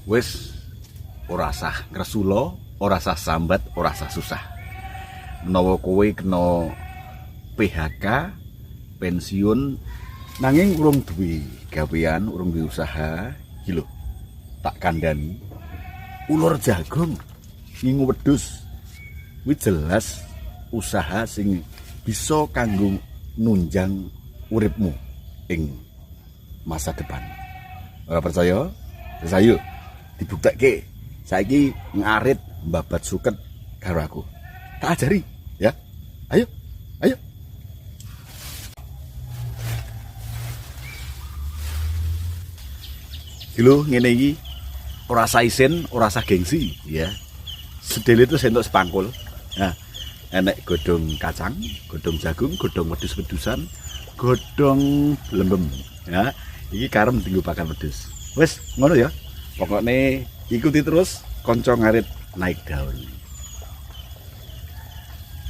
Wis ora sah ngresula, ora sah sambat, ora sah susah. Menawa kowe kena PHK, pensiun nanging urung duwe gawean, urung duwe usaha, iki lho. Tak kandhani. Ulur jagung ngingu wedhus. Kuwi jelas usaha sing bisa kanggo nunjang uripmu ing masa depan. Ora percaya? Wis ayo dibuktekke. Saiki ngarit mbabat suket karo aku. Tak ajari, ya. Ayo. Ayo. Lho ngene iki ora sah isin, ora sah gengsi, ya. Sedele itu entuk sepangkul. Nah, enek godhong kacang, godhong jagung, godhong wedhus-wedhusan, godhong lembem. Ya, iki karem dienggo pakan wedhus. Wis, ngono ya. Pokoknya ikuti terus konco ngarit naik daun.